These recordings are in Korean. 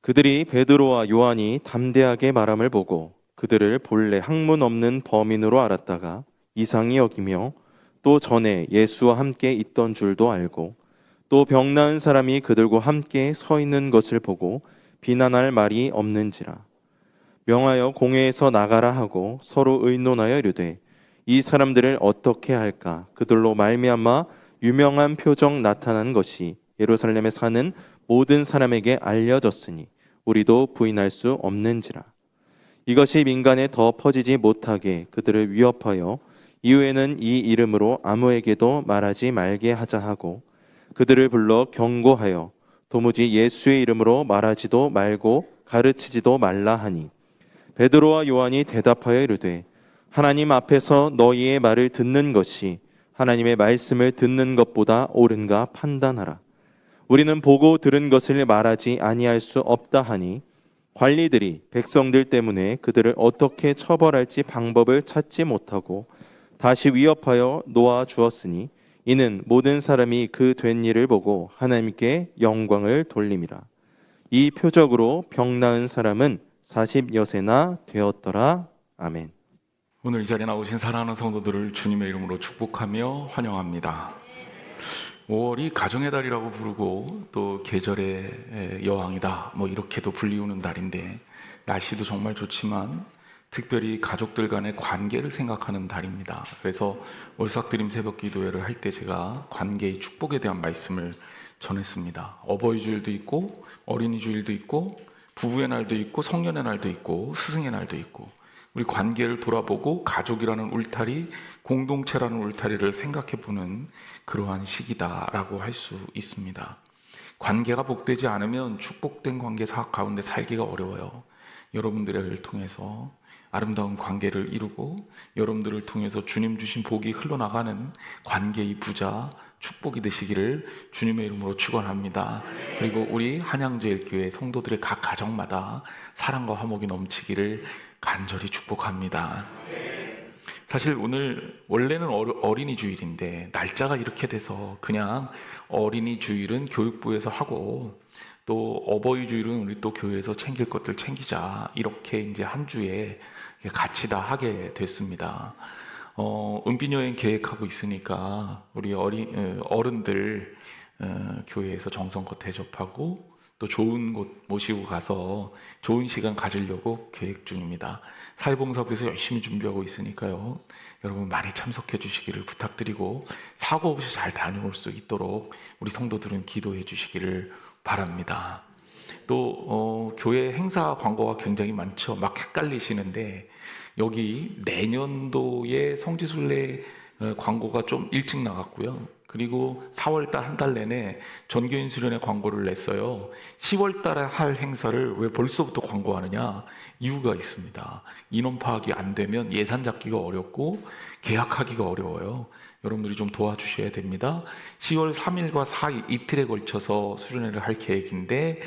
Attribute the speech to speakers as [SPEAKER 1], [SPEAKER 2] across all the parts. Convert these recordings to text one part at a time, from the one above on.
[SPEAKER 1] 그들이 베드로와 요한이 담대하게 말함을 보고 그들을 본래 학문 없는 범인으로 알았다가 이상히 여기며 또 전에 예수와 함께 있던 줄도 알고 또 병 나은 사람이 그들과 함께 서 있는 것을 보고 비난할 말이 없는지라. 명하여 공회에서 나가라 하고 서로 의논하여 이르되 이 사람들을 어떻게 할까? 그들로 말미암아 유명한 표적 나타난 것이 예루살렘에 사는 모든 사람에게 알려졌으니 우리도 부인할 수 없는지라. 이것이 민간에 더 퍼지지 못하게 그들을 위협하여 이후에는 이 이름으로 아무에게도 말하지 말게 하자 하고 그들을 불러 경고하여 도무지 예수의 이름으로 말하지도 말고 가르치지도 말라 하니 베드로와 요한이 대답하여 이르되 하나님 앞에서 너희의 말을 듣는 것이 하나님의 말씀을 듣는 것보다 옳은가 판단하라. 우리는 보고 들은 것을 말하지 아니할 수 없다 하니 관리들이 백성들 때문에 그들을 어떻게 처벌할지 방법을 찾지 못하고 다시 위협하여 놓아 주었으니 이는 모든 사람이 그 된 일을 보고 하나님께 영광을 돌림이라. 이 표적으로 병 나은 사람은 40여세나 되었더라. 아멘.
[SPEAKER 2] 오늘 이 자리에 나오신 사랑하는 성도들을 주님의 이름으로 축복하며 환영합니다. 5월이 가정의 달이라고 부르고 또 계절의 여왕이다 이렇게도 불리우는 달인데 날씨도 정말 좋지만 특별히 가족들 간의 관계를 생각하는 달입니다. 그래서 월삭드림 새벽 기도회를 할 때 제가 관계의 축복에 대한 말씀을 전했습니다. 어버이 주일도 있고 어린이 주일도 있고 부부의 날도 있고 성년의 날도 있고 스승의 날도 있고 우리 관계를 돌아보고 가족이라는 울타리, 공동체라는 울타리를 생각해보는 그러한 시기다라고 할 수 있습니다. 관계가 복되지 않으면 축복된 관계 가운데 살기가 어려워요. 여러분들을 통해서 아름다운 관계를 이루고 여러분들을 통해서 주님 주신 복이 흘러나가는 관계의 부자, 축복이 되시기를 주님의 이름으로 축원합니다. 그리고 우리 한양제일교회 성도들의 각 가정마다 사랑과 화목이 넘치기를 간절히 축복합니다. 사실 오늘 원래는 어린이 주일인데 날짜가 이렇게 돼서 그냥 어린이 주일은 교육부에서 하고 또 어버이 주일은 우리 또 교회에서 챙길 것들 챙기자 이렇게 이제 한 주에 같이 다 하게 됐습니다. 은빛 여행 계획하고 있으니까 우리 어른들 교회에서 정성껏 대접하고 또 좋은 곳 모시고 가서 좋은 시간 가지려고 계획 중입니다. 사회봉사부에서 열심히 준비하고 있으니까요. 여러분 많이 참석해 주시기를 부탁드리고 사고 없이 잘 다녀올 수 있도록 우리 성도들은 기도해 주시기를 바랍니다. 또 교회 행사 광고가 굉장히 많죠. 막 헷갈리시는데 여기 내년도에 성지순례 광고가 좀 일찍 나갔고요. 그리고 4월달 한 달 내내 전교인 수련회 광고를 냈어요. 10월달에 할 행사를 왜 벌써부터 광고하느냐? 이유가 있습니다. 인원 파악이 안 되면 예산 잡기가 어렵고 계약하기가 어려워요. 여러분들이 좀 도와주셔야 됩니다. 10월 3일과 4일 이틀에 걸쳐서 수련회를 할 계획인데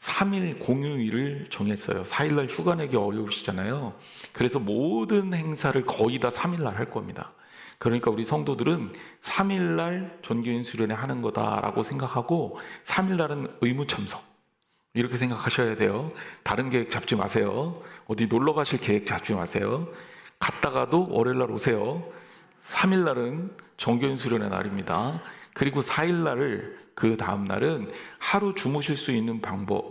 [SPEAKER 2] 3일 공휴일을 정했어요. 4일날 휴가 내기 어려우시잖아요. 그래서 모든 행사를 거의 다 3일날 할 겁니다. 그러니까 우리 성도들은 3일날 전교인 수련회 하는 거다라고 생각하고 3일날은 의무 참석 이렇게 생각하셔야 돼요. 다른 계획 잡지 마세요. 어디 놀러 가실 계획 잡지 마세요. 갔다가도 월요일날 오세요. 3일날은 전교인 수련회 날입니다. 그리고 4일날을 그 다음 날은 하루 주무실 수 있는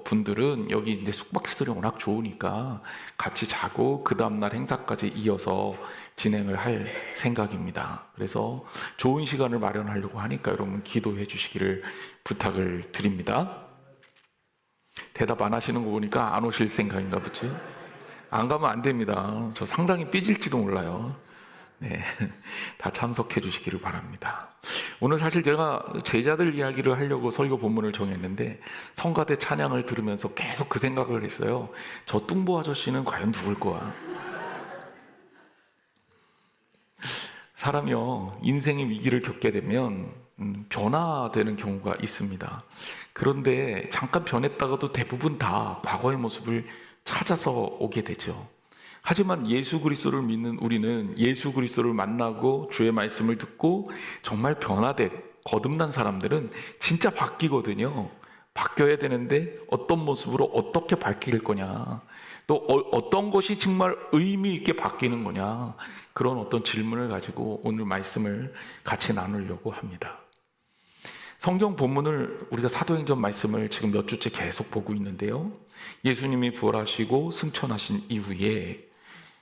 [SPEAKER 2] 분들은 여기 이제 숙박시설이 워낙 좋으니까 같이 자고 그 다음 날 행사까지 이어서 진행을 할 생각입니다. 그래서 좋은 시간을 마련하려고 하니까 여러분 기도해 주시기를 부탁을 드립니다. 대답 안 하시는 거 보니까 안 오실 생각인가 보지? 안 가면 안 됩니다. 저 상당히 삐질지도 몰라요. 네, 다 참석해 주시기를 바랍니다. 오늘 사실 제가 제자들 이야기를 하려고 설교 본문을 정했는데 성가대 찬양을 들으면서 계속 그 생각을 했어요. 저 뚱보 아저씨는 과연 누굴 거야? 사람이요, 인생의 위기를 겪게 되면 변화되는 경우가 있습니다. 그런데 잠깐 변했다가도 대부분 다 과거의 모습을 찾아서 오게 되죠. 하지만 예수 그리스도를 믿는 우리는 예수 그리스도를 만나고 주의 말씀을 듣고 정말 변화돼 거듭난 사람들은 진짜 바뀌거든요. 바뀌어야 되는데 어떤 모습으로 어떻게 바뀔 거냐, 또 어떤 것이 정말 의미 있게 바뀌는 거냐, 그런 어떤 질문을 가지고 오늘 말씀을 같이 나누려고 합니다. 성경 본문을 우리가 사도행전 말씀을 지금 몇 주째 계속 보고 있는데요, 예수님이 부활하시고 승천하신 이후에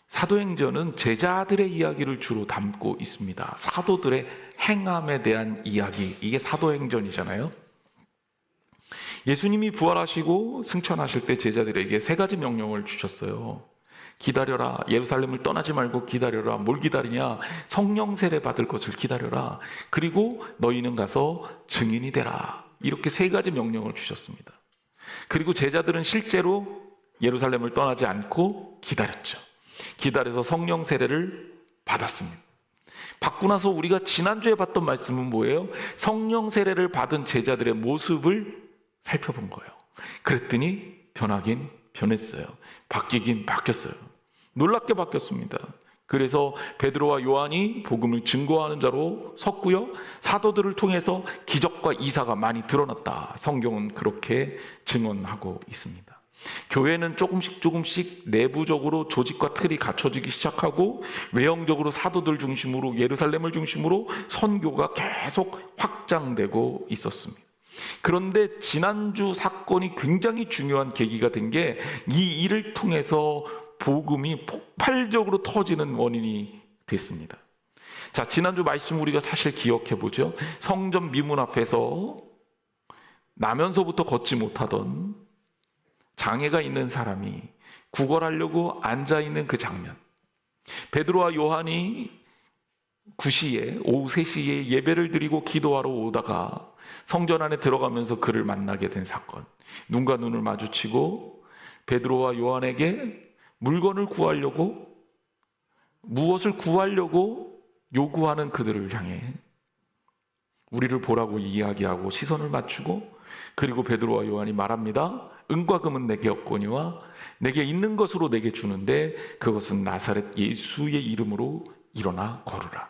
[SPEAKER 2] 사도행전은 제자들의 이야기를 주로 담고 있습니다. 사도들의 행함에 대한 이야기, 이게 사도행전이잖아요. 예수님이 부활하시고 승천하실 때 제자들에게 세 가지 명령을 주셨어요. 기다려라, 예루살렘을 떠나지 말고 기다려라. 뭘 기다리냐? 성령 세례 받을 것을 기다려라. 그리고 너희는 가서 증인이 되라. 이렇게 세 가지 명령을 주셨습니다. 그리고 제자들은 실제로 예루살렘을 떠나지 않고 기다렸죠. 기다려서 성령 세례를 받았습니다. 받고 나서 우리가 지난주에 봤던 말씀은 뭐예요? 성령 세례를 받은 제자들의 모습을 살펴본 거예요. 그랬더니 변하긴 변했어요. 바뀌긴 바뀌었어요. 놀랍게 바뀌었습니다. 그래서 베드로와 요한이 복음을 증거하는 자로 섰고요, 사도들을 통해서 기적과 이사가 많이 드러났다. 성경은 그렇게 증언하고 있습니다. 교회는 조금씩 내부적으로 조직과 틀이 갖춰지기 시작하고 외형적으로 사도들 중심으로 예루살렘을 중심으로 선교가 계속 확장되고 있었습니다. 그런데 지난주 사건이 굉장히 중요한 계기가 된 게 이 일을 통해서 복음이 폭발적으로 터지는 원인이 됐습니다. 자, 지난주 말씀 우리가 사실 기억해 보죠. 성전 미문 앞에서 나면서부터 걷지 못하던 장애가 있는 사람이 구걸하려고 앉아있는 그 장면, 베드로와 요한이 9시에 오후 3시에 예배를 드리고 기도하러 오다가 성전 안에 들어가면서 그를 만나게 된 사건, 눈과 눈을 마주치고 베드로와 요한에게 물건을 구하려고, 무엇을 구하려고 요구하는 그들을 향해 우리를 보라고 이야기하고 시선을 맞추고, 그리고 베드로와 요한이 말합니다. 은과 금은 내게 없거니와 내게 있는 것으로 내게 주는데 그것은 나사렛 예수의 이름으로 일어나 걸으라.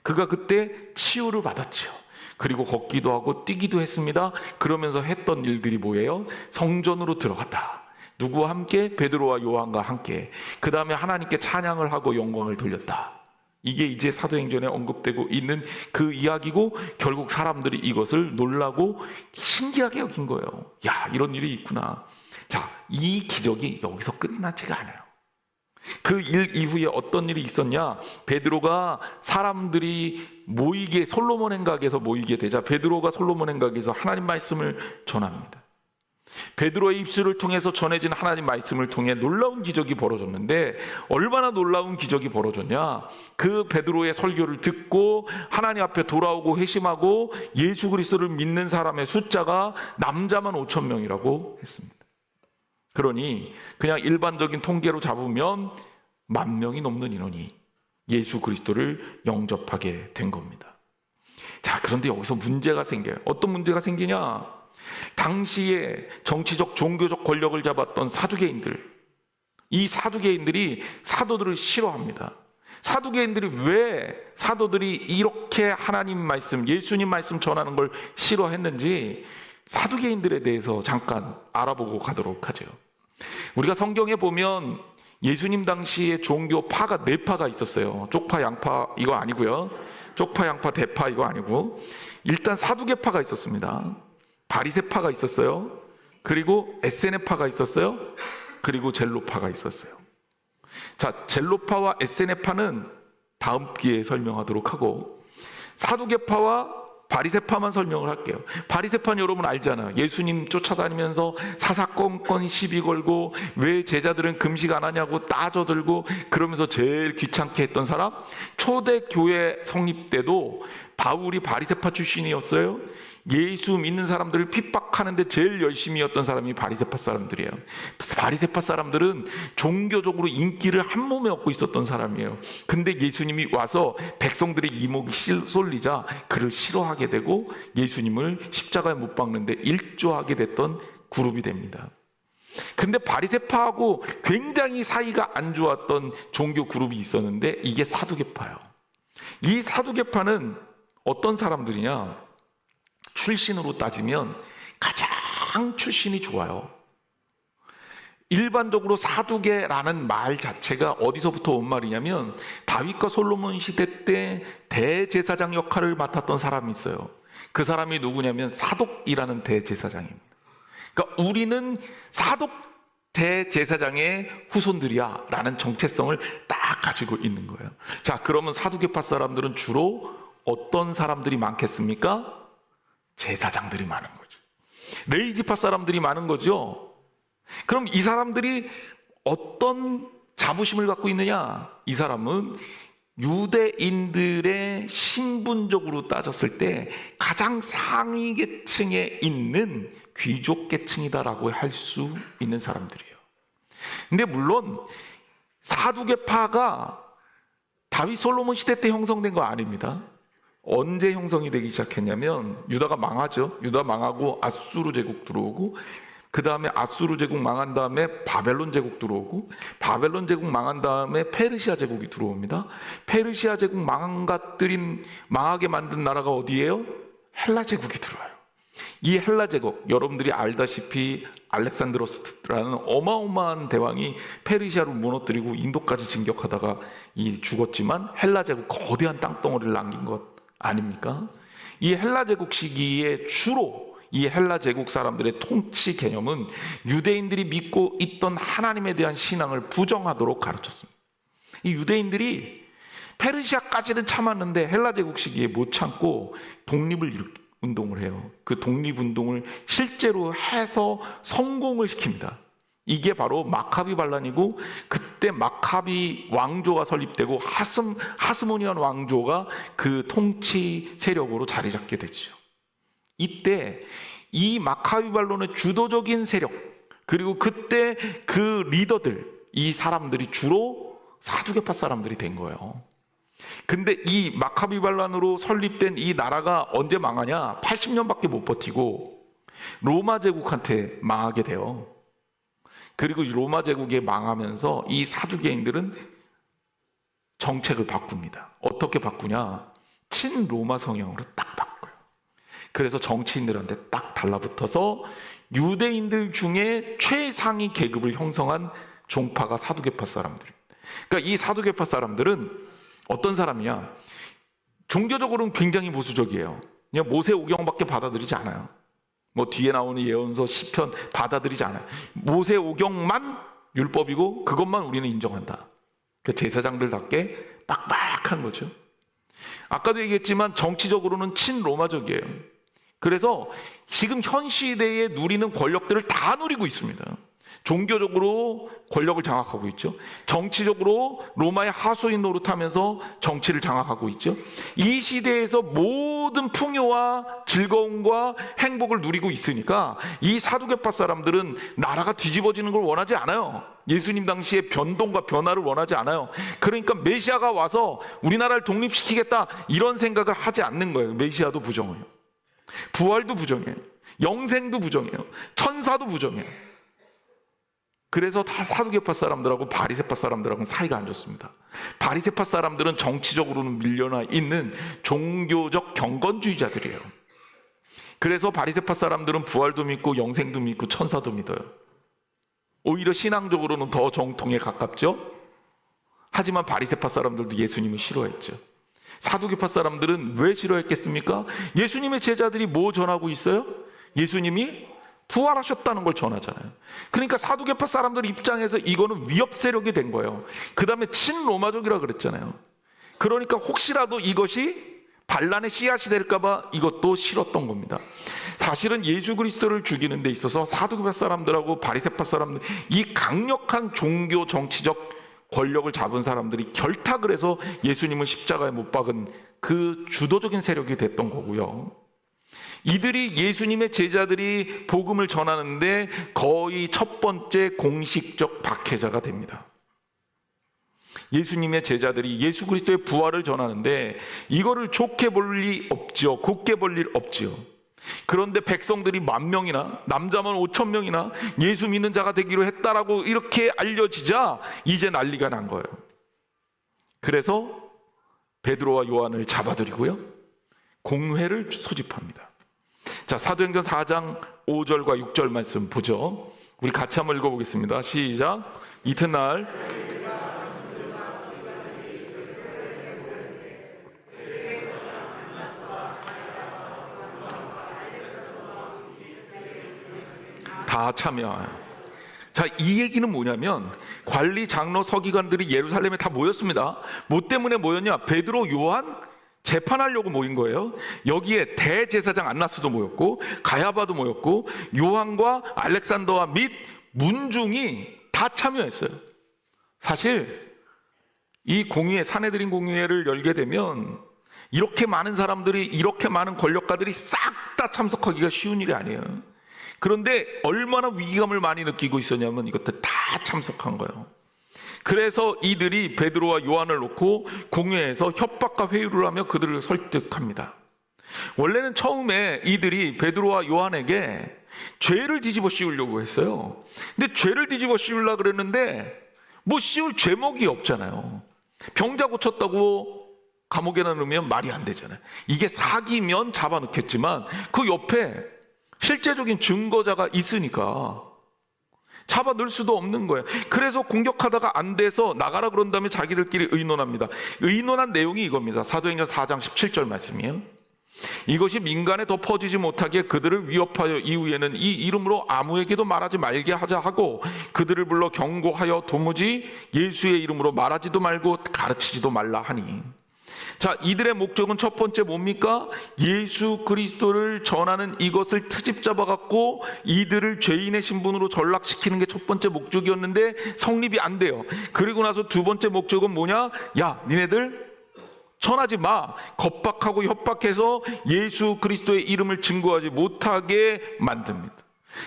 [SPEAKER 2] 그가 그때 치유를 받았죠. 그리고 걷기도 하고 뛰기도 했습니다. 그러면서 했던 일들이 뭐예요? 성전으로 들어갔다. 누구와 함께? 베드로와 요한과 함께. 그 다음에 하나님께 찬양을 하고 영광을 돌렸다. 이게 이제 사도행전에 언급되고 있는 그 이야기고, 결국 사람들이 이것을 놀라고 신기하게 여긴 거예요. 야, 이런 일이 있구나. 자, 이 기적이 여기서 끝나지가 않아요. 그 일 이후에 어떤 일이 있었냐? 베드로가 사람들이 모이게, 솔로몬 행각에서 모이게 되자 베드로가 솔로몬 행각에서 하나님 말씀을 전합니다. 베드로의 입술을 통해서 전해진 하나님 말씀을 통해 놀라운 기적이 벌어졌는데, 얼마나 놀라운 기적이 벌어졌냐? 그 베드로의 설교를 듣고 하나님 앞에 돌아오고 회심하고 예수 그리스도를 믿는 사람의 숫자가 남자만 5,000명이라고 했습니다. 그러니 그냥 일반적인 통계로 잡으면 10,000명이 넘는 인원이 예수 그리스도를 영접하게 된 겁니다. 자, 그런데 여기서 문제가 생겨요. 어떤 문제가 생기냐? 당시에 정치적 종교적 권력을 잡았던 사두개인들, 이 사두개인들이 사도들을 싫어합니다. 사두개인들이 왜 사도들이 이렇게 하나님 말씀, 예수님 말씀 전하는 걸 싫어했는지 사두개인들에 대해서 잠깐 알아보고 가도록 하죠. 우리가 성경에 보면 예수님 당시에 종교 파가 4파가 있었어요. 쪽파, 양파 이거 아니고요. 쪽파, 양파, 대파 이거 아니고, 일단 사두개파가 있었습니다. 바리새파가 있었어요. 그리고 에세네파가 있었어요. 그리고 젤로파가 있었어요. 자, 젤로파와 에세네파는 다음 기회에 설명하도록 하고, 사두개파와 바리새파만 설명을 할게요. 바리새파는 여러분 알잖아요. 예수님 쫓아다니면서 사사건건 시비 걸고 왜 제자들은 금식 안 하냐고 따져들고 그러면서 제일 귀찮게 했던 사람. 초대교회 성립 때도 바울이 바리새파 출신이었어요. 예수 믿는 사람들을 핍박하는데 제일 열심히 했던 사람이 바리새파 사람들이에요. 바리새파 사람들은 종교적으로 인기를 한 몸에 얻고 있었던 사람이에요. 근데 예수님이 와서 백성들의 이목이 쏠리자 그를 싫어하게 되고 예수님을 십자가에 못 박는데 일조하게 됐던 그룹이 됩니다. 근데 바리새파하고 굉장히 사이가 안 좋았던 종교 그룹이 있었는데 이게 사두개파예요. 이 사두개파는 어떤 사람들이냐? 출신으로 따지면 가장 왕 출신이 좋아요. 일반적으로 사두개라는 말 자체가 어디서부터 온 말이냐면 다윗과 솔로몬 시대 때 대제사장 역할을 맡았던 사람이 있어요. 그 사람이 누구냐면 사독이라는 대제사장입니다. 그러니까 우리는 사독 대제사장의 후손들이야 라는 정체성을 딱 가지고 있는 거예요. 자, 그러면 사두개파 사람들은 주로 어떤 사람들이 많겠습니까? 제사장들이 많은 거죠. 레위지파 사람들이 많은 거죠. 그럼 이 사람들이 어떤 자부심을 갖고 있느냐? 이 사람은 유대인들의 신분적으로 따졌을 때 가장 상위 계층에 있는 귀족 계층이다라고 할 수 있는 사람들이에요. 근데 물론 사두개파가 다윗 솔로몬 시대 때 형성된 거 아닙니다. 언제 형성이 되기 시작했냐면 유다가 망하죠. 유다 망하고 아수르 제국 들어오고, 그 다음에 아수르 제국 망한 다음에 바벨론 제국 들어오고, 바벨론 제국 망한 다음에 페르시아 제국이 들어옵니다. 페르시아 제국 망하게 만든 나라가 어디예요? 헬라 제국이 들어와요. 이 헬라 제국, 여러분들이 알다시피 알렉산드로스라는 어마어마한 대왕이 페르시아를 무너뜨리고 인도까지 진격하다가 죽었지만 헬라 제국 거대한 땅덩어리를 남긴 것 아닙니까? 이 헬라 제국 시기에 주로 이 헬라 제국 사람들의 통치 개념은 유대인들이 믿고 있던 하나님에 대한 신앙을 부정하도록 가르쳤습니다. 이 유대인들이 페르시아까지는 참았는데 헬라 제국 시기에 못 참고 운동을 해요. 그 독립운동을 실제로 해서 성공을 시킵니다. 이게 바로 마카비 반란이고, 그때 마카비 왕조가 설립되고 하스모니안 왕조가 그 통치 세력으로 자리 잡게 되죠. 이때 이 마카비 반란의 주도적인 세력, 그리고 그때 그 리더들, 이 사람들이 주로 사두개파 사람들이 된 거예요. 근데 이 마카비 반란으로 설립된 이 나라가 언제 망하냐? 80년밖에 못 버티고 로마 제국한테 망하게 돼요. 그리고 로마 제국이 망하면서 이 사두개인들은 정책을 바꿉니다. 어떻게 바꾸냐? 친로마 성향으로 딱 바꿔요. 그래서 정치인들한테 딱 달라붙어서 유대인들 중에 최상위 계급을 형성한 종파가 사두개파 사람들입니다. 그러니까 이 사두개파 사람들은 어떤 사람이야? 종교적으로는 굉장히 보수적이에요. 그냥 모세오경밖에 받아들이지 않아요. 뭐 뒤에 나오는 예언서, 시편 받아들이지 않아요. 모세오경만 율법이고 그것만 우리는 인정한다. 그 제사장들답게 빡빡한 거죠. 아까도 얘기했지만 정치적으로는 친로마적이에요. 그래서 지금 현 시대에 누리는 권력들을 다 누리고 있습니다. 종교적으로 권력을 장악하고 있죠. 정치적으로 로마의 하수인 노릇하면서 정치를 장악하고 있죠. 이 시대에서 모든 풍요와 즐거움과 행복을 누리고 있으니까 이 사두개파 사람들은 나라가 뒤집어지는 걸 원하지 않아요. 예수님 당시에 변동과 변화를 원하지 않아요. 그러니까 메시아가 와서 우리나라를 독립시키겠다 이런 생각을 하지 않는 거예요. 메시아도 부정해요. 부활도 부정해요. 영생도 부정해요. 천사도 부정해요. 그래서 다 사두개파 사람들하고 바리새파 사람들하고는 사이가 안 좋습니다. 바리새파 사람들은 정치적으로는 밀려나 있는 종교적 경건주의자들이에요. 그래서 바리새파 사람들은 부활도 믿고 영생도 믿고 천사도 믿어요. 오히려 신앙적으로는 더 정통에 가깝죠. 하지만 바리새파 사람들도 예수님을 싫어했죠. 사두개파 사람들은 왜 싫어했겠습니까? 예수님의 제자들이 뭐 전하고 있어요? 예수님이 부활하셨다는 걸 전하잖아요. 그러니까 사두개파 사람들 입장에서 이거는 위협 세력이 된 거예요. 그 다음에 친로마적이라 그랬잖아요. 그러니까 혹시라도 이것이 반란의 씨앗이 될까봐 이것도 싫었던 겁니다. 사실은 예수 그리스도를 죽이는 데 있어서 사두개파 사람들하고 바리새파 사람들, 이 강력한 종교 정치적 권력을 잡은 사람들이 결탁을 해서 예수님을 십자가에 못 박은 그 주도적인 세력이 됐던 거고요. 이들이 예수님의 제자들이 복음을 전하는데 거의 첫 번째 공식적 박해자가 됩니다. 예수님의 제자들이 예수 그리스도의 부활을 전하는데 이거를 좋게 볼 리 없지요. 곱게 볼 일 없지요. 그런데 백성들이 10,000명이나 남자만 5,000명이나 예수 믿는 자가 되기로 했다라고 이렇게 알려지자 이제 난리가 난 거예요. 그래서 베드로와 요한을 잡아들이고요, 공회를 소집합니다. 자, 사도행전 4장 5절과 6절 말씀 보죠. 우리 같이 한번 읽어보겠습니다. 시작. 이튿날 다 참여해요. 자, 이 얘기는 뭐냐면 관리, 장로, 서기관들이 예루살렘에 다 모였습니다. 뭐 때문에 모였냐? 베드로, 요한 재판하려고 모인 거예요. 여기에 대제사장 안나스도 모였고 가야바도 모였고 요한과 알렉산더와 및 문중이 다 참여했어요. 사실 이 공의회, 사내들인 공의회를 열게 되면 이렇게 많은 사람들이, 이렇게 많은 권력가들이 싹 다 참석하기가 쉬운 일이 아니에요. 그런데 얼마나 위기감을 많이 느끼고 있었냐면 이것들 다 참석한 거예요. 그래서 이들이 베드로와 요한을 놓고 공회에서 협박과 회유를 하며 그들을 설득합니다. 원래는 처음에 이들이 베드로와 요한에게 죄를 뒤집어 씌우려고 했어요. 근데 죄를 뒤집어 씌우려고 그랬는데 뭐 씌울 죄목이 없잖아요. 병자 고쳤다고 감옥에 넣으면 말이 안 되잖아요. 이게 사기면 잡아놓겠지만 그 옆에 실제적인 증거자가 있으니까 잡아 넣을 수도 없는 거예요. 그래서 공격하다가 안 돼서 나가라 그런 다음에 자기들끼리 의논합니다. 의논한 내용이 이겁니다. 사도행전 4장 17절 말씀이에요. 이것이 민간에 더 퍼지지 못하게 그들을 위협하여 이후에는 이 이름으로 아무에게도 말하지 말게 하자 하고 그들을 불러 경고하여 도무지 예수의 이름으로 말하지도 말고 가르치지도 말라 하니. 자, 이들의 목적은 첫 번째 뭡니까? 예수 그리스도를 전하는 이것을 트집 잡아갖고 이들을 죄인의 신분으로 전락시키는 게 첫 번째 목적이었는데 성립이 안 돼요. 그리고 나서 두 번째 목적은 뭐냐? 야, 니네들 전하지 마. 겁박하고 협박해서 예수 그리스도의 이름을 증거하지 못하게 만듭니다.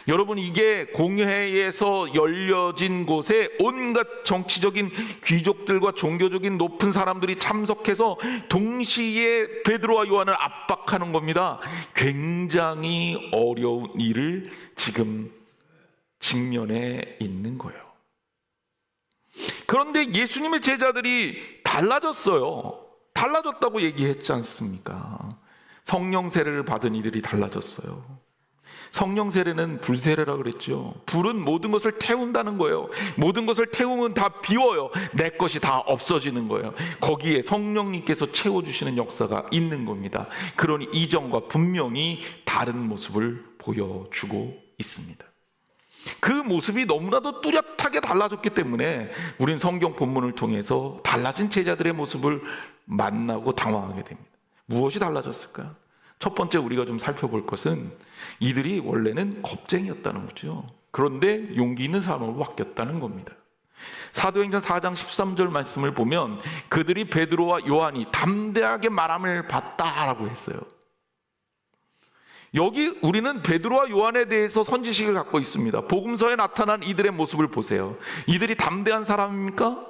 [SPEAKER 2] 여러분, 이게 공회에서 열려진 곳에 온갖 정치적인 귀족들과 종교적인 높은 사람들이 참석해서 동시에 베드로와 요한을 압박하는 겁니다. 굉장히 어려운 일을 지금 직면해 있는 거예요. 그런데 예수님의 제자들이 달라졌어요. 달라졌다고 얘기했지 않습니까? 성령 세례를 받은 이들이 달라졌어요. 성령 세례는 불 세례라 그랬죠. 불은 모든 것을 태운다는 거예요. 모든 것을 태우면 다 비워요. 내 것이 다 없어지는 거예요. 거기에 성령님께서 채워주시는 역사가 있는 겁니다. 그러니 이전과 분명히 다른 모습을 보여주고 있습니다. 그 모습이 너무나도 뚜렷하게 달라졌기 때문에 우린 성경 본문을 통해서 달라진 제자들의 모습을 만나고 당황하게 됩니다. 무엇이 달라졌을까요? 첫 번째 우리가 좀 살펴볼 것은 이들이 원래는 겁쟁이였다는 거죠. 그런데 용기 있는 사람으로 바뀌었다는 겁니다. 사도행전 4장 13절 말씀을 보면 그들이 베드로와 요한이 담대하게 말함을 봤다라고 했어요. 여기 우리는 베드로와 요한에 대해서 선지식을 갖고 있습니다. 복음서에 나타난 이들의 모습을 보세요. 이들이 담대한 사람입니까?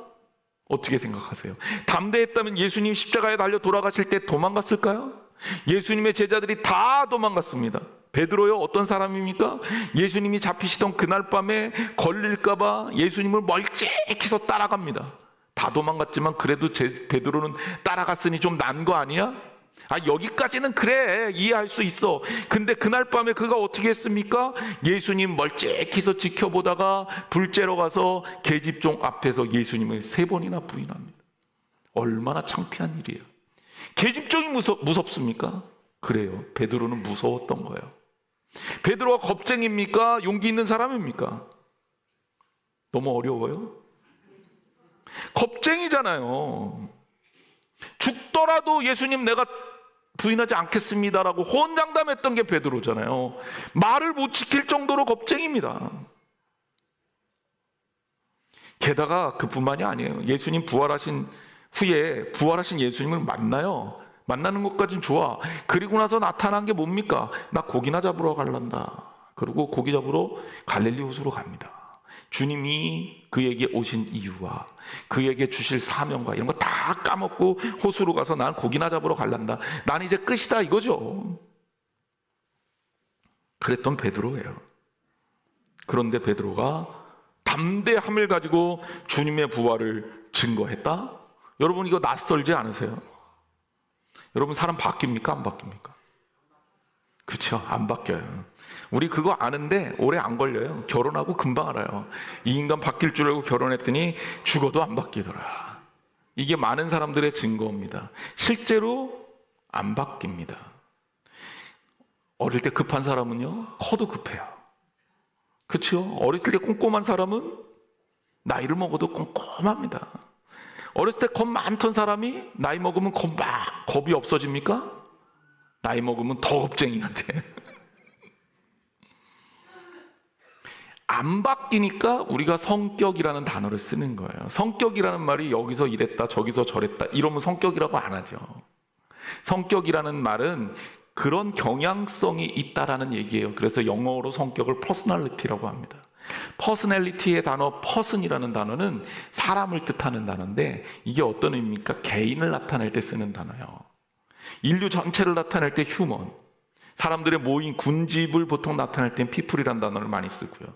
[SPEAKER 2] 어떻게 생각하세요? 담대했다면 예수님 십자가에 달려 돌아가실 때 도망갔을까요? 예수님의 제자들이 다 도망갔습니다. 베드로요, 어떤 사람입니까? 예수님이 잡히시던 그날 밤에 걸릴까봐 예수님을 멀찍이서 따라갑니다. 다 도망갔지만 그래도 베드로는 따라갔으니 좀 난 거 아니야? 여기까지는 그래, 이해할 수 있어. 근데 그날 밤에 그가 어떻게 했습니까? 예수님 멀찍이서 지켜보다가 불 쬐러 가서 계집종 앞에서 예수님을 3번이나 부인합니다. 얼마나 창피한 일이에요. 계집종이 무섭습니까? 그래요. 베드로는 무서웠던 거예요. 베드로가 겁쟁입니까? 용기 있는 사람입니까? 너무 어려워요? 겁쟁이잖아요. 죽더라도 예수님 내가 부인하지 않겠습니다라고 호언장담했던 게 베드로잖아요. 말을 못 지킬 정도로 겁쟁입니다. 게다가 그뿐만이 아니에요. 예수님 부활하신 후에 부활하신 예수님을 만나요. 만나는 것까진 좋아. 그리고 나서 나타난 게 뭡니까? 나 고기나 잡으러 갈란다. 그리고 고기 잡으러 갈릴리 호수로 갑니다. 주님이 그에게 오신 이유와 그에게 주실 사명과 이런 거 다 까먹고 호수로 가서 난 고기나 잡으러 갈란다. 난 이제 끝이다 이거죠. 그랬던 베드로예요. 그런데 베드로가 담대함을 가지고 주님의 부활을 증거했다? 여러분 이거 낯설지 않으세요? 여러분 사람 바뀝니까? 안 바뀝니까? 그렇죠? 안 바뀌어요. 우리 그거 아는데 오래 안 걸려요. 결혼하고 금방 알아요. 이 인간 바뀔 줄 알고 결혼했더니 죽어도 안 바뀌더라. 이게 많은 사람들의 증거입니다. 실제로 안 바뀝니다. 어릴 때 급한 사람은요, 커도 급해요. 그렇죠? 어렸을 때 꼼꼼한 사람은 나이를 먹어도 꼼꼼합니다. 어렸을 때 겁 많던 사람이 나이 먹으면 겁이 없어집니까? 나이 먹으면 더 겁쟁이가 돼. 안 바뀌니까 우리가 성격이라는 단어를 쓰는 거예요. 성격이라는 말이 여기서 이랬다 저기서 저랬다 이러면 성격이라고 안 하죠. 성격이라는 말은 그런 경향성이 있다라는 얘기예요. 그래서 영어로 성격을 personality라고 합니다. personality의 단어 person이라는 단어는 사람을 뜻하는 단어인데 이게 어떤 의미입니까? 개인을 나타낼 때 쓰는 단어예요. 인류 전체를 나타낼 때 human, 사람들의 모인 군집을 보통 나타낼 땐 people이라는 단어를 많이 쓰고요.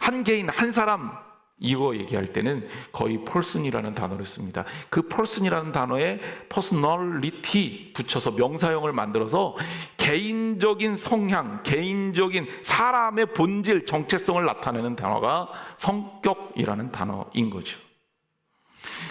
[SPEAKER 2] 한 개인, 한 사람 이거 얘기할 때는 거의 person이라는 단어를 씁니다. 그 person이라는 단어에 personality 붙여서 명사형을 만들어서 개인적인 성향, 개인적인 사람의 본질, 정체성을 나타내는 단어가 성격이라는 단어인 거죠.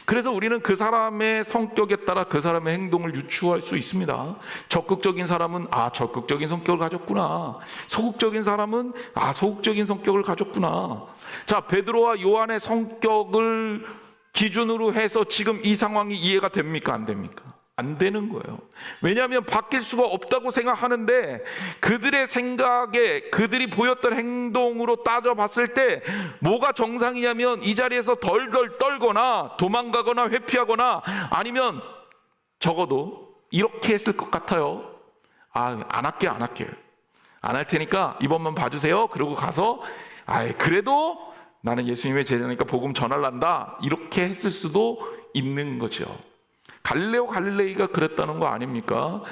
[SPEAKER 2] 그래서 우리는 그 사람의 성격에 따라 그 사람의 행동을 유추할 수 있습니다. 적극적인 사람은 적극적인 성격을 가졌구나. 소극적인 사람은 소극적인 성격을 가졌구나. 자, 베드로와 요한의 성격을 기준으로 해서 지금 이 상황이 이해가 됩니까? 안 됩니까? 안 되는 거예요. 왜냐하면 바뀔 수가 없다고 생각하는데 그들의 생각에 그들이 보였던 행동으로 따져봤을 때 뭐가 정상이냐면 이 자리에서 덜덜 떨거나 도망가거나 회피하거나 아니면 적어도 이렇게 했을 것 같아요. 안 할게요. 안 할 테니까 이번만 봐주세요. 그러고 가서 그래도 나는 예수님의 제자니까 복음 전할란다. 이렇게 했을 수도 있는 거죠. 갈릴레오 갈릴레이가 그랬다는 거 아닙니까?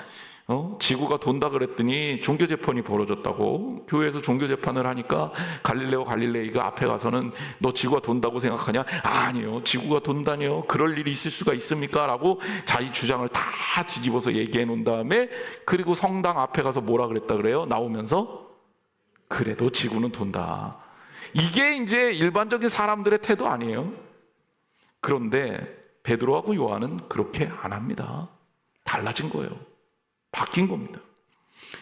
[SPEAKER 2] 지구가 돈다 그랬더니 종교재판이 벌어졌다고. 교회에서 종교재판을 하니까 갈릴레오 갈릴레이가 앞에 가서는 너 지구가 돈다고 생각하냐? 아니요, 지구가 돈다니요. 그럴 일이 있을 수가 있습니까? 라고 자기 주장을 다 뒤집어서 얘기해 놓은 다음에 그리고 성당 앞에 가서 뭐라 그랬다 그래요? 나오면서 그래도 지구는 돈다. 이게 이제 일반적인 사람들의 태도 아니에요? 그런데 베드로하고 요한은 그렇게 안 합니다. 달라진 거예요. 바뀐 겁니다.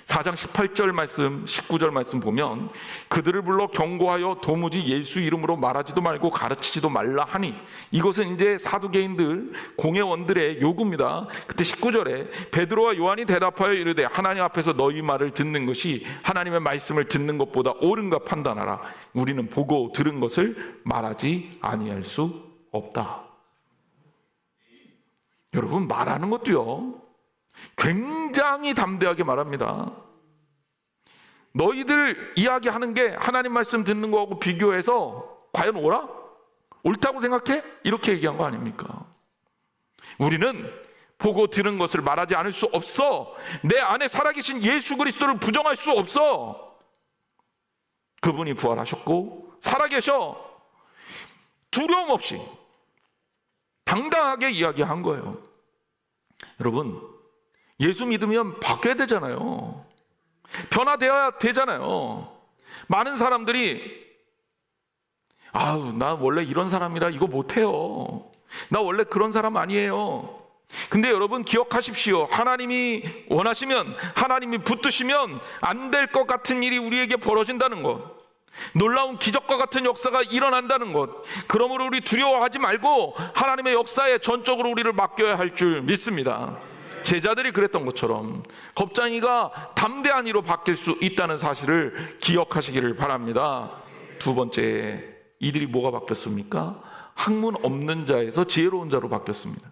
[SPEAKER 2] 4장 18절 말씀, 19절 말씀 보면 그들을 불러 경고하여 도무지 예수 이름으로 말하지도 말고 가르치지도 말라 하니, 이것은 이제 사두개인들, 공회원들의 요구입니다. 그때 19절에 베드로와 요한이 대답하여 이르되 하나님 앞에서 너희 말을 듣는 것이 하나님의 말씀을 듣는 것보다 옳은가 판단하라. 우리는 보고 들은 것을 말하지 아니할 수 없다. 여러분, 말하는 것도요 굉장히 담대하게 말합니다. 너희들 이야기하는 게 하나님 말씀 듣는 거하고 비교해서 과연 옳다고 생각해? 이렇게 얘기한 거 아닙니까? 우리는 보고 들은 것을 말하지 않을 수 없어. 내 안에 살아계신 예수 그리스도를 부정할 수 없어. 그분이 부활하셨고 살아계셔. 두려움 없이 당당하게 이야기한 거예요. 여러분, 예수 믿으면 바뀌어야 되잖아요. 변화되어야 되잖아요. 많은 사람들이 나 원래 이런 사람이라 이거 못해요. 나 원래 그런 사람 아니에요. 근데 여러분 기억하십시오. 하나님이 원하시면, 하나님이 붙드시면 안 될 것 같은 일이 우리에게 벌어진다는 것, 놀라운 기적과 같은 역사가 일어난다는 것, 그러므로 우리 두려워하지 말고 하나님의 역사에 전적으로 우리를 맡겨야 할 줄 믿습니다. 제자들이 그랬던 것처럼 겁쟁이가 담대한 이로 바뀔 수 있다는 사실을 기억하시기를 바랍니다. 두 번째, 이들이 뭐가 바뀌었습니까? 학문 없는 자에서 지혜로운 자로 바뀌었습니다.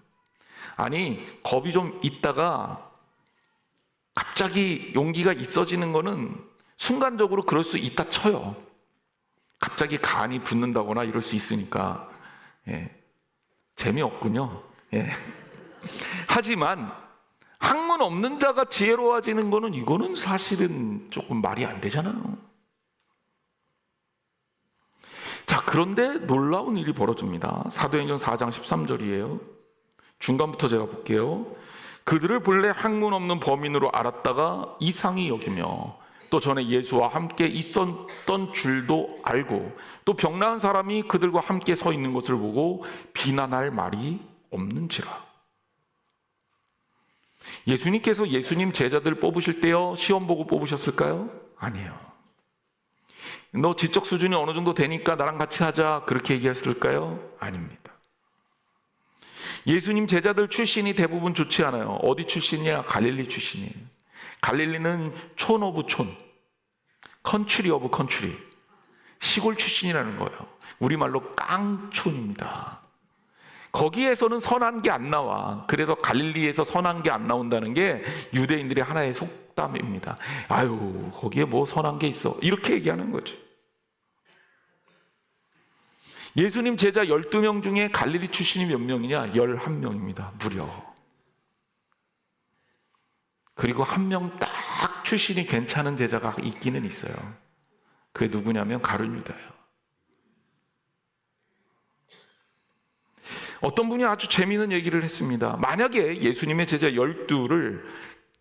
[SPEAKER 2] 아니, 겁이 좀 있다가 갑자기 용기가 있어지는 거는 순간적으로 그럴 수 있다 쳐요. 갑자기 간이 붙는다거나 이럴 수 있으니까. 재미없군요. 하지만 학문 없는 자가 지혜로워지는 거는, 이거는 사실은 조금 말이 안 되잖아요. 자, 그런데 놀라운 일이 벌어집니다. 사도행전 4장 13절이에요. 중간부터 제가 볼게요. 그들을 본래 학문 없는 범인으로 알았다가 이상히 여기며 또 전에 예수와 함께 있었던 줄도 알고 또 병나은 사람이 그들과 함께 서 있는 것을 보고 비난할 말이 없는지라. 예수님께서 예수님 제자들 뽑으실 때요, 시험 보고 뽑으셨을까요? 아니에요. 너 지적 수준이 어느 정도 되니까 나랑 같이 하자, 그렇게 얘기했을까요? 아닙니다. 예수님 제자들 출신이 대부분 좋지 않아요. 어디 출신이야? 갈릴리 출신이에요. 갈릴리는 촌 오브 촌, 컨트리 오브 컨트리, 시골 출신이라는 거예요. 우리말로 깡촌입니다. 거기에서는 선한 게 안 나와. 그래서 갈릴리에서 선한 게 안 나온다는 게 유대인들의 하나의 속담입니다. 아유, 거기에 뭐 선한 게 있어, 이렇게 얘기하는 거죠. 예수님 제자 12명 중에 갈릴리 출신이 몇 명이냐? 11명입니다. 무려. 그리고 한 명 딱 출신이 괜찮은 제자가 있기는 있어요. 그게 누구냐면 가룟 유다예요. 어떤 분이 아주 재미있는 얘기를 했습니다. 만약에 예수님의 제자 12를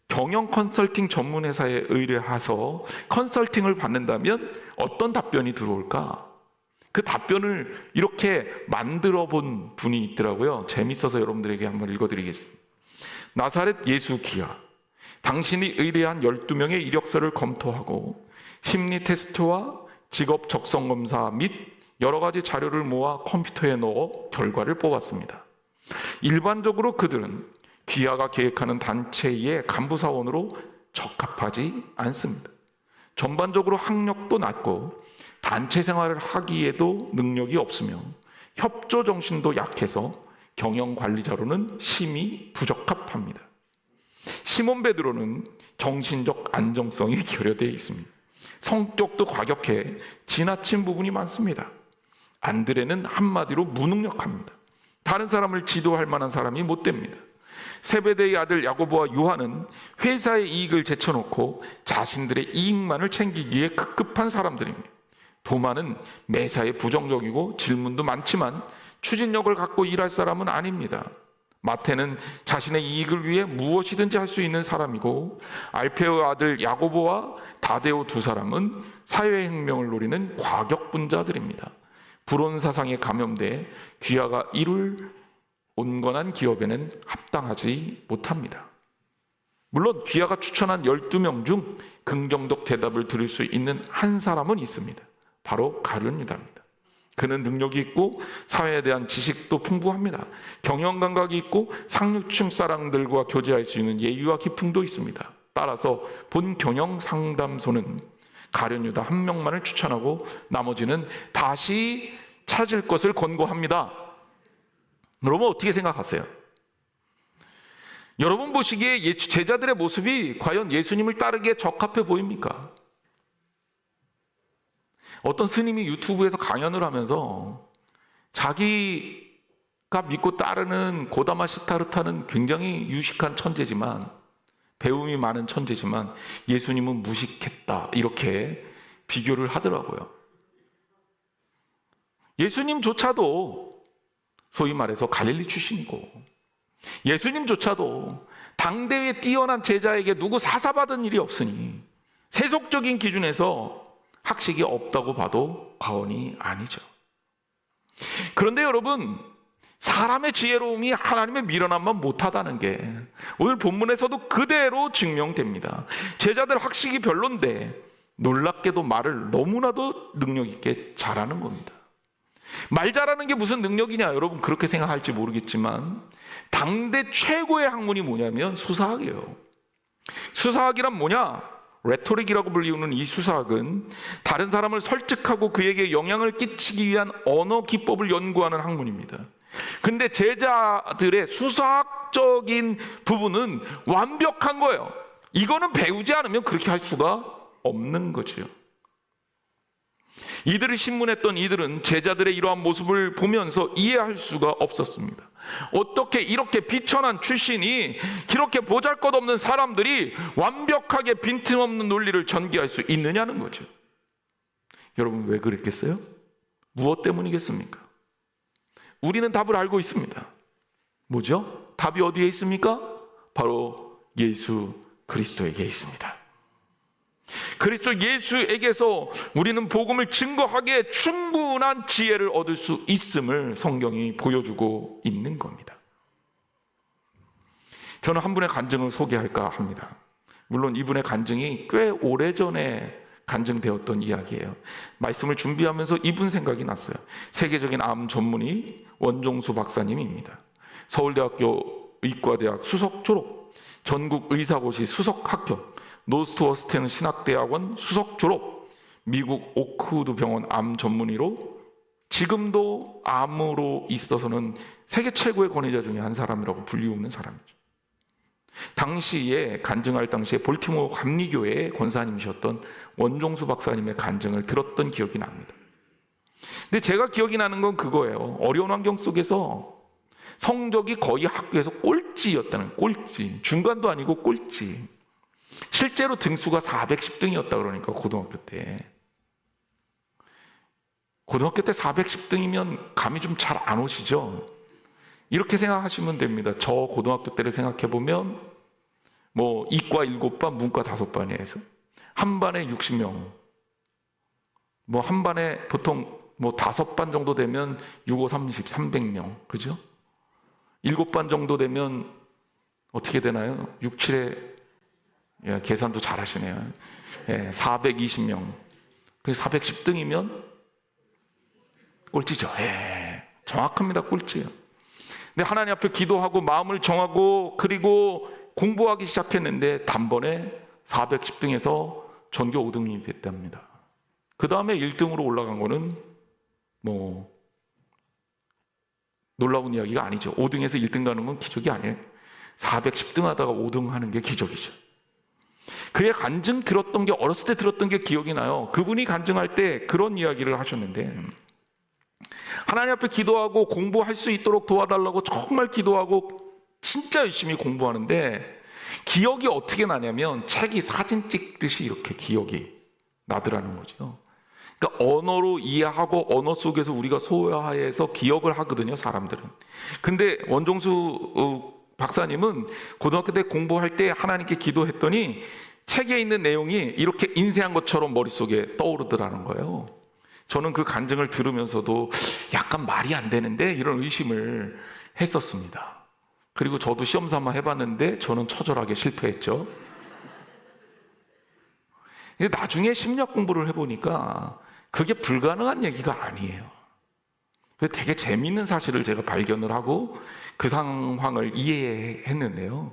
[SPEAKER 2] 경영 컨설팅 전문 회사에 의뢰해서 컨설팅을 받는다면 어떤 답변이 들어올까? 그 답변을 이렇게 만들어 본 분이 있더라고요. 재밌어서 여러분들에게 한번 읽어드리겠습니다. 나사렛 예수 기아, 당신이 의뢰한 12명의 이력서를 검토하고 심리 테스트와 직업 적성 검사 및 여러 가지 자료를 모아 컴퓨터에 넣어 결과를 뽑았습니다. 일반적으로 그들은 귀하가 계획하는 단체의 간부사원으로 적합하지 않습니다. 전반적으로 학력도 낮고 단체 생활을 하기에도 능력이 없으며 협조 정신도 약해서 경영 관리자로는 심히 부적합합니다. 시몬 베드로는 정신적 안정성이 결여되어 있습니다. 성격도 과격해 지나친 부분이 많습니다. 안드레는 한마디로 무능력합니다. 다른 사람을 지도할 만한 사람이 못 됩니다. 세베대의 아들 야고보와 요한은 회사의 이익을 제쳐놓고 자신들의 이익만을 챙기기에 급급한 사람들입니다. 도마는 매사에 부정적이고 질문도 많지만 추진력을 갖고 일할 사람은 아닙니다. 마태는 자신의 이익을 위해 무엇이든지 할 수 있는 사람이고 알페오의 아들 야고보와 다데오 두 사람은 사회혁명을 노리는 과격분자들입니다. 불온 사상에 감염돼 귀하가 이룰 온건한 기업에는 합당하지 못합니다. 물론 귀하가 추천한 12명 중 긍정적 대답을 들을 수 있는 한 사람은 있습니다. 바로 가룟 유다입니다. 그는 능력이 있고 사회에 대한 지식도 풍부합니다. 경영 감각이 있고 상류층 사람들과 교제할 수 있는 예의와 기풍도 있습니다. 따라서 본 경영 상담소는 가룟 유다 한 명만을 추천하고 나머지는 다시 찾을 것을 권고합니다. 여러분 어떻게 생각하세요? 여러분 보시기에 제자들의 모습이 과연 예수님을 따르기에 적합해 보입니까? 어떤 스님이 유튜브에서 강연을 하면서 자기가 믿고 따르는 고다마 시타르타는 굉장히 유식한 천재지만, 배움이 많은 천재지만 예수님은 무식했다, 이렇게 비교를 하더라고요. 예수님조차도 소위 말해서 갈릴리 출신이고, 예수님조차도 당대에 뛰어난 제자에게 누구 사사받은 일이 없으니 세속적인 기준에서 학식이 없다고 봐도 과언이 아니죠. 그런데 여러분, 사람의 지혜로움이 하나님의 미련함만 못하다는 게 오늘 본문에서도 그대로 증명됩니다. 제자들 학식이 별론데 놀랍게도 말을 너무나도 능력 있게 잘하는 겁니다. 말 잘하는 게 무슨 능력이냐, 여러분 그렇게 생각할지 모르겠지만 당대 최고의 학문이 뭐냐면 수사학이에요. 수사학이란 뭐냐? 레토릭이라고 불리우는 이 수사학은 다른 사람을 설득하고 그에게 영향을 끼치기 위한 언어 기법을 연구하는 학문입니다. 근데 제자들의 수사학적인 부분은 완벽한 거예요. 이거는 배우지 않으면 그렇게 할 수가 없는 거죠. 이들을 신문했던 이들은 제자들의 이러한 모습을 보면서 이해할 수가 없었습니다. 어떻게 이렇게 비천한 출신이, 이렇게 보잘것없는 사람들이 완벽하게 빈틈없는 논리를 전개할 수 있느냐는 거죠. 여러분 왜 그랬겠어요? 무엇 때문이겠습니까? 우리는 답을 알고 있습니다. 뭐죠? 답이 어디에 있습니까? 바로 예수 그리스도에게 있습니다. 그리스도 예수에게서 우리는 복음을 증거하기에 충분한 지혜를 얻을 수 있음을 성경이 보여주고 있는 겁니다. 저는 한 분의 간증을 소개할까 합니다. 물론 이분의 간증이 꽤 오래전에 간증되었던 이야기예요. 말씀을 준비하면서 이분 생각이 났어요. 세계적인 암 전문의 원종수 박사님입니다. 서울대학교 의과대학 수석 졸업, 전국 의사고시 수석 합격, 노스트워스텐 신학대학원 수석 졸업, 미국 오크우드 병원 암 전문의로 지금도 암으로 있어서는 세계 최고의 권위자 중에 한 사람이라고 불리우는 사람이죠. 당시에 간증할 당시에 볼티모어 감리교회의 권사님이셨던 원종수 박사님의 간증을 들었던 기억이 납니다. 근데 제가 기억이 나는 건 그거예요. 어려운 환경 속에서 성적이 거의 학교에서 꼴찌였다는, 꼴찌. 중간도 아니고 꼴찌. 실제로 등수가 410등이었다 그러니까 고등학교 때. 고등학교 때 410등이면 감이 좀 잘 안 오시죠? 이렇게 생각하시면 됩니다. 저 고등학교 때를 생각해보면 뭐 이과 7반, 문과 5반이에서 한 반에 60명, 뭐 한 반에 보통 뭐 5반 정도 되면 6, 5, 30, 300명, 그죠? 7반 정도 되면 어떻게 되나요? 6, 7에 예, 계산도 잘 하시네요. 예, 420명. 그래서 410등이면 꼴찌죠. 예, 정확합니다. 꼴찌예요. 근데 하나님 앞에 기도하고 마음을 정하고 그리고 공부하기 시작했는데 단번에 410등에서 전교 5등이 됐답니다. 그 다음에 1등으로 올라간 거는 뭐 놀라운 이야기가 아니죠. 5등에서 1등 가는 건 기적이 아니에요. 410등 하다가 5등 하는 게 기적이죠. 그의 간증 들었던 게 어렸을 때 들었던 게 기억이 나요. 그분이 간증할 때 그런 이야기를 하셨는데 하나님 앞에 기도하고 공부할 수 있도록 도와달라고 정말 기도하고 진짜 열심히 공부하는데 기억이 어떻게 나냐면 책이 사진 찍듯이 이렇게 기억이 나더라는 거죠. 그러니까 언어로 이해하고 언어 속에서 우리가 소화해서 기억을 하거든요, 사람들은. 근데 원종수 박사님은 고등학교 때 공부할 때 하나님께 기도했더니 책에 있는 내용이 이렇게 인쇄한 것처럼 머릿속에 떠오르더라는 거예요. 저는 그 간증을 들으면서도 약간 말이 안 되는데 이런 의심을 했었습니다. 그리고 저도 시험 삼아 해봤는데 저는 처절하게 실패했죠. 근데 나중에 심리학 공부를 해보니까 그게 불가능한 얘기가 아니에요. 그래서 되게 재미있는 사실을 제가 발견을 하고 그 상황을 이해했는데요.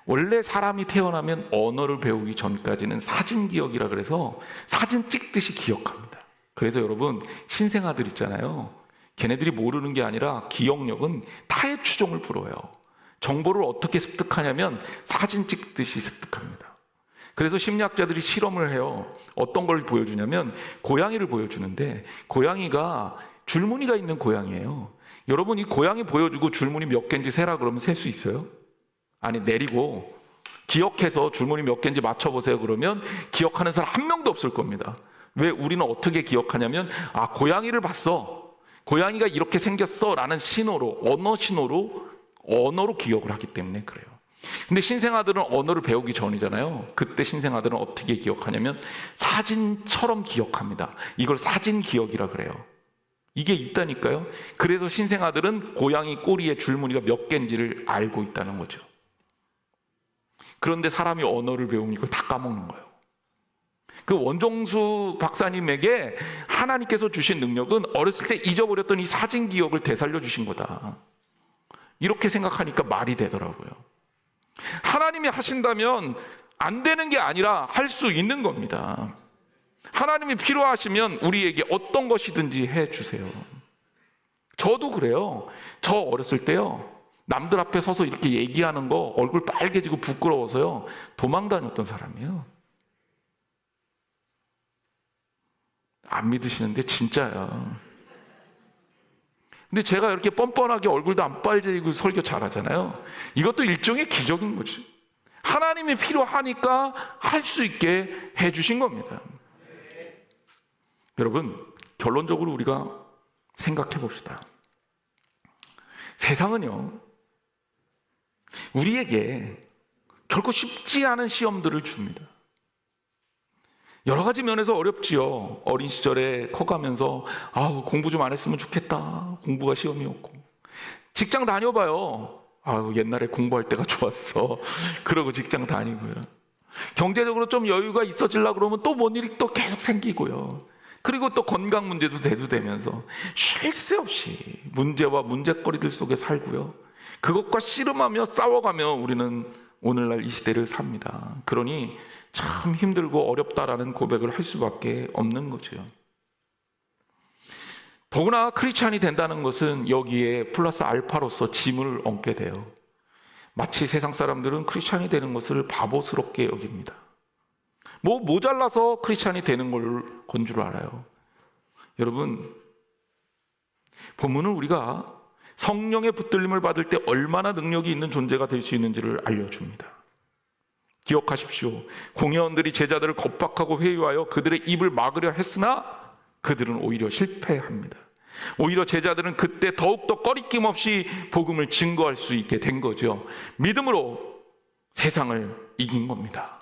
[SPEAKER 2] 원래 사람이 태어나면 언어를 배우기 전까지는 사진 기억이라 그래서 사진 찍듯이 기억합니다. 그래서 여러분 신생아들 있잖아요. 걔네들이 모르는 게 아니라 기억력은 타의 추종을 불어요. 정보를 어떻게 습득하냐면 사진 찍듯이 습득합니다. 그래서 심리학자들이 실험을 해요. 어떤 걸 보여주냐면 고양이를 보여주는데 고양이가 줄무늬가 있는 고양이에요. 여러분 이 고양이 보여주고 줄무늬 몇 개인지 세라 그러면 셀 수 있어요? 아니 내리고 기억해서 줄무늬 몇 개인지 맞춰보세요 그러면 기억하는 사람 한 명도 없을 겁니다. 왜 우리는 어떻게 기억하냐면 아 고양이를 봤어, 고양이가 이렇게 생겼어 라는 신호로 언어로 기억을 하기 때문에 그래요. 근데 신생아들은 언어를 배우기 전이잖아요. 그때 신생아들은 어떻게 기억하냐면 사진처럼 기억합니다. 이걸 사진 기억이라 그래요. 이게 있다니까요. 그래서 신생아들은 고양이 꼬리에 줄무늬가 몇 개인지를 알고 있다는 거죠. 그런데 사람이 언어를 배우면 이걸 다 까먹는 거예요. 그 원종수 박사님에게 하나님께서 주신 능력은 어렸을 때 잊어버렸던 이 사진 기억을 되살려 주신 거다. 이렇게 생각하니까 말이 되더라고요. 하나님이 하신다면 안 되는 게 아니라 할 수 있는 겁니다. 하나님이 필요하시면 우리에게 어떤 것이든지 해주세요. 저도 그래요. 저 어렸을 때요. 남들 앞에 서서 이렇게 얘기하는 거 얼굴 빨개지고 부끄러워서요. 도망 다녔던 사람이에요. 안 믿으시는데 진짜야. 근데 제가 이렇게 뻔뻔하게 얼굴도 안 빨개지고 설교 잘하잖아요. 이것도 일종의 기적인 거지. 하나님이 필요하니까 할 수 있게 해주신 겁니다. 여러분, 결론적으로 우리가 생각해 봅시다. 세상은요, 우리에게 결코 쉽지 않은 시험들을 줍니다. 여러 가지 면에서 어렵지요. 어린 시절에 커가면서 공부 좀 안 했으면 좋겠다. 공부가 시험이었고. 직장 다녀봐요. 옛날에 공부할 때가 좋았어. 그러고 직장 다니고요. 경제적으로 좀 여유가 있어지려고 그러면 또 뭔 일이 또 계속 생기고요. 그리고 또 건강 문제도 대두되면서 쉴 새 없이 문제와 문제거리들 속에 살고요. 그것과 씨름하며 싸워가며 우리는 오늘날 이 시대를 삽니다. 그러니 참 힘들고 어렵다라는 고백을 할 수밖에 없는 거죠. 더구나 크리스찬이 된다는 것은 여기에 플러스 알파로서 짐을 얹게 돼요. 마치 세상 사람들은 크리스찬이 되는 것을 바보스럽게 여깁니다. 모자라서 크리스찬이 되는 건 줄 알아요. 여러분, 본문은 우리가 성령의 붙들림을 받을 때 얼마나 능력이 있는 존재가 될 수 있는지를 알려줍니다. 기억하십시오. 공회원들이 제자들을 겁박하고 회유하여 그들의 입을 막으려 했으나 그들은 오히려 실패합니다. 오히려 제자들은 그때 더욱더 꺼리낌 없이 복음을 증거할 수 있게 된 거죠. 믿음으로 세상을 이긴 겁니다.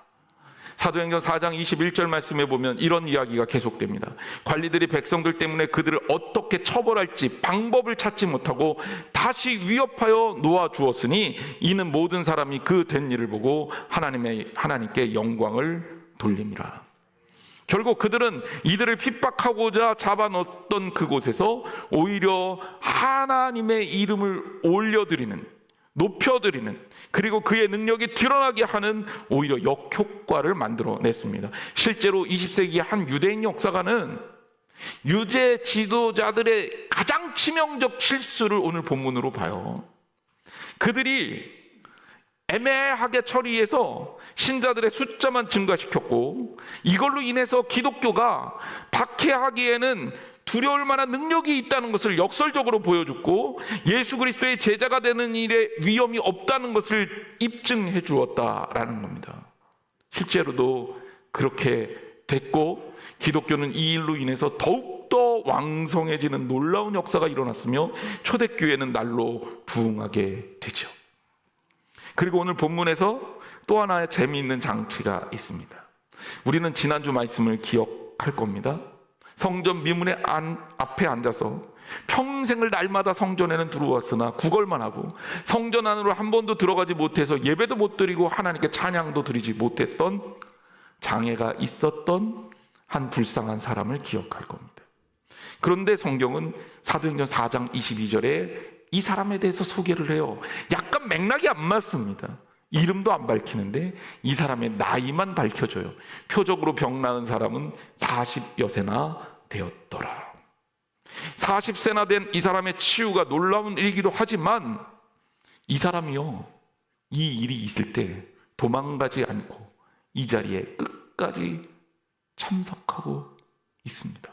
[SPEAKER 2] 사도행전 4장 21절 말씀에 보면 이런 이야기가 계속됩니다. 관리들이 백성들 때문에 그들을 어떻게 처벌할지 방법을 찾지 못하고 다시 위협하여 놓아주었으니 이는 모든 사람이 그 된 일을 보고 하나님께 영광을 돌림이라. 결국 그들은 이들을 핍박하고자 잡아넣었던 그곳에서 오히려 하나님의 이름을 올려드리는, 높여드리는, 그리고 그의 능력이 드러나게 하는 오히려 역효과를 만들어냈습니다. 실제로 20세기 한 유대인 역사가는 유대 지도자들의 가장 치명적 실수를 오늘 본문으로 봐요. 그들이 애매하게 처리해서 신자들의 숫자만 증가시켰고 이걸로 인해서 기독교가 박해하기에는 두려울 만한 능력이 있다는 것을 역설적으로 보여줬고 예수 그리스도의 제자가 되는 일에 위험이 없다는 것을 입증해 주었다라는 겁니다. 실제로도 그렇게 됐고 기독교는 이 일로 인해서 더욱더 왕성해지는 놀라운 역사가 일어났으며 초대교회는 날로 부흥하게 되죠. 그리고 오늘 본문에서 또 하나의 재미있는 장치가 있습니다. 우리는 지난주 말씀을 기억할 겁니다. 성전 미문의 앞에 앉아서 평생을 날마다 성전에는 들어왔으나 구걸만 하고 성전 안으로 한 번도 들어가지 못해서 예배도 못 드리고 하나님께 찬양도 드리지 못했던 장애가 있었던 한 불쌍한 사람을 기억할 겁니다. 그런데 성경은 사도행전 4장 22절에 이 사람에 대해서 소개를 해요. 약간 맥락이 안 맞습니다. 이름도 안 밝히는데 이 사람의 나이만 밝혀져요. 표적으로 병 나은 사람은 40여세나 되었더라. 40세나 된 이 사람의 치유가 놀라운 일이기도 하지만 이 사람이요, 이 일이 있을 때 도망가지 않고 이 자리에 끝까지 참석하고 있습니다.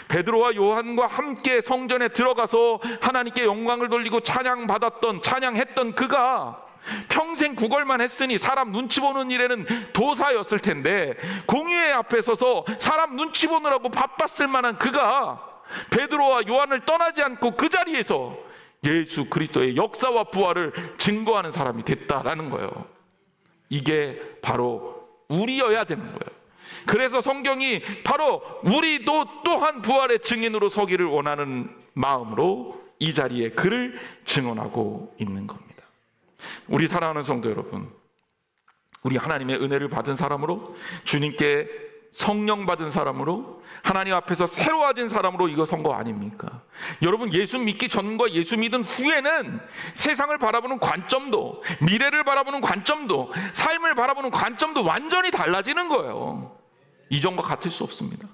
[SPEAKER 2] 베드로와 요한과 함께 성전에 들어가서 하나님께 영광을 돌리고 찬양했던 그가 평생 구걸만 했으니 사람 눈치 보는 일에는 도사였을 텐데 공의회 앞에 서서 사람 눈치 보느라고 바빴을 만한 그가 베드로와 요한을 떠나지 않고 그 자리에서 예수 그리스도의 역사와 부활을 증거하는 사람이 됐다라는 거예요. 이게 바로 우리여야 되는 거예요. 그래서 성경이 바로 우리도 또한 부활의 증인으로 서기를 원하는 마음으로 이 자리에 그를 증언하고 있는 겁니다. 우리 사랑하는 성도 여러분, 우리 하나님의 은혜를 받은 사람으로, 주님께 성령 받은 사람으로, 하나님 앞에서 새로워진 사람으로 이거 선 거 아닙니까? 여러분, 예수 믿기 전과 예수 믿은 후에는 세상을 바라보는 관점도, 미래를 바라보는 관점도, 삶을 바라보는 관점도 완전히 달라지는 거예요. 이전과 같을 수 없습니다.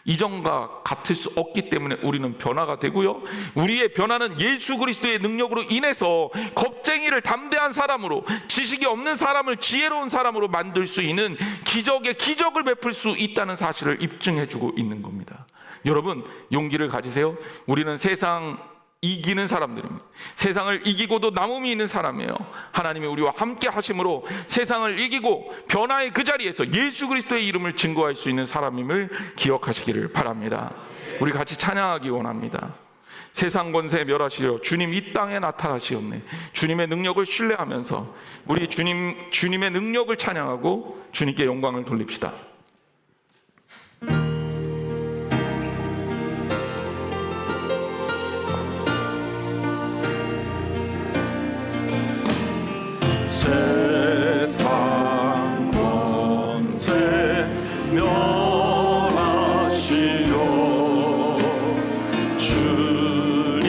[SPEAKER 2] 이전과 같을 수 없기 때문에 우리는 변화가 되고요, 우리의 변화는 예수 그리스도의 능력으로 인해서 겁쟁이를 담대한 사람으로, 지식이 없는 사람을 지혜로운 사람으로 만들 수 있는 기적을 베풀 수 있다는 사실을 입증해주고 있는 겁니다. 여러분, 용기를 가지세요. 우리는 세상 이기는 사람들입니다. 세상을 이기고도 남음이 있는 사람이에요. 하나님이 우리와 함께 하심으로 세상을 이기고 변화의 그 자리에서 예수 그리스도의 이름을 증거할 수 있는 사람임을 기억하시기를 바랍니다. 우리 같이 찬양하기 원합니다. 세상 권세 멸하시려 주님 이 땅에 나타나시옵네. 주님의 능력을 신뢰하면서 우리 주님의 능력을 찬양하고 주님께 영광을 돌립시다. 세상 권세 멸하시려 주님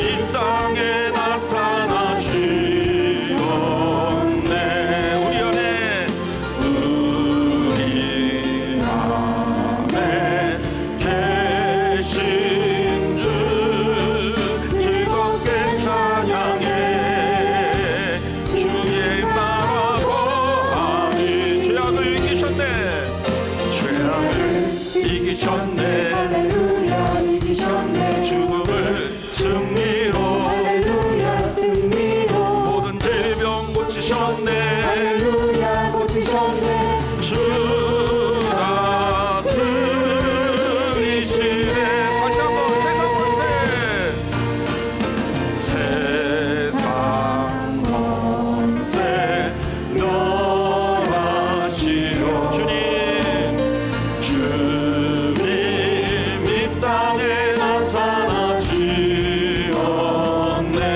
[SPEAKER 2] 이 땅에 나타나시옵네. 우리 안에 계신 주 즐겁게 찬양해. 주의 나라 거하니 죄악을 이기셨네. 죄악을 이기셨네.
[SPEAKER 3] 할렐루야 이기셨네.
[SPEAKER 2] 죽음을 승리로
[SPEAKER 3] 할렐루야 승리로.
[SPEAKER 2] 모든 질병 고치셨네.
[SPEAKER 3] 할렐루야 고치셨네.
[SPEAKER 2] 주 다스리시네. 다시 한번 세상 권세. 세상 권세 멸하시려 주님 이 땅에 나타나시었네.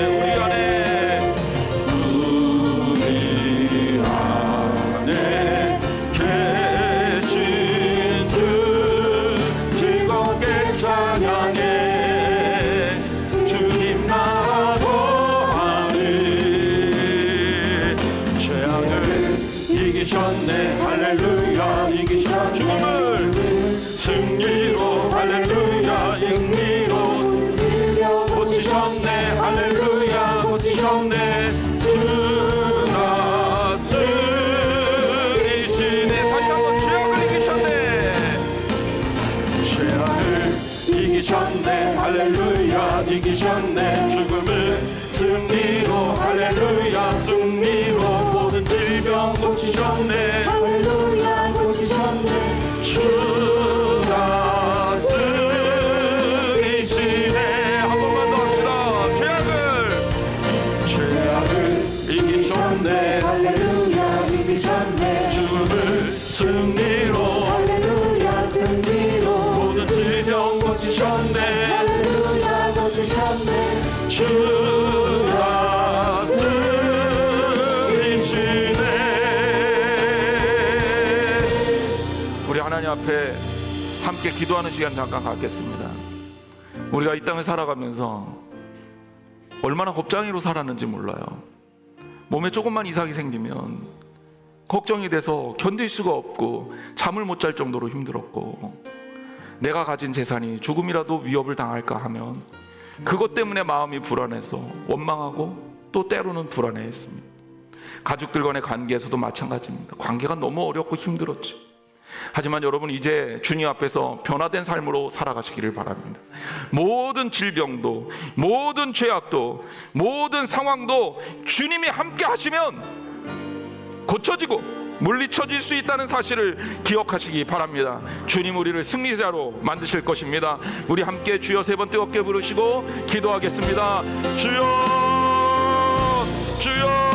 [SPEAKER 2] 우리 안에 계신 주 즐겁게 찬양해. 주님 나라 거하니 죄악을 이기셨네. 할렐루야 이기셨네. 죽음을 승리로 할렐루야 승리로 고치셨네. 할렐루야 고치셨네. 주 다스리시네. 다시 한번 죄악을 이기셨네. 죄악을 이기셨네. 할렐루야 이기셨네. 죽음을 승리로 할렐루야 승리로 모든 질병 고치셨네.
[SPEAKER 3] 할렐루야 고치셨네.
[SPEAKER 2] 주 다스리시네. 한 번만 더 합시다. 죄악을 이기셨네.
[SPEAKER 3] 할렐루야 이기셨네.
[SPEAKER 2] 죽음을 승리로
[SPEAKER 3] 할렐루야 승리로.
[SPEAKER 2] 모든 질병 고치셨네.
[SPEAKER 3] 할렐루야 고치셨네.
[SPEAKER 2] 주 다스리시네. 우리 하나님 앞에 함께 기도하는 시간 잠깐 갖겠습니다. 우리가 이 땅을 살아가면서 얼마나 겁쟁이로 살았는지 몰라요. 몸에 조금만 이상이 생기면 걱정이 돼서 견딜 수가 없고 잠을 못 잘 정도로 힘들었고, 내가 가진 재산이 조금이라도 위협을 당할까 하면 그것 때문에 마음이 불안해서 원망하고 또 때로는 불안해했습니다. 가족들 간의 관계에서도 마찬가지입니다. 관계가 너무 어렵고 힘들었죠. 하지만 여러분, 이제 주님 앞에서 변화된 삶으로 살아가시기를 바랍니다. 모든 질병도, 모든 죄악도, 모든 상황도 주님이 함께 하시면 고쳐지고 물리쳐질 수 있다는 사실을 기억하시기 바랍니다. 주님 우리를 승리자로 만드실 것입니다. 우리 함께 주여 세 번 뜨겁게 부르시고 기도하겠습니다. 주여, 주여.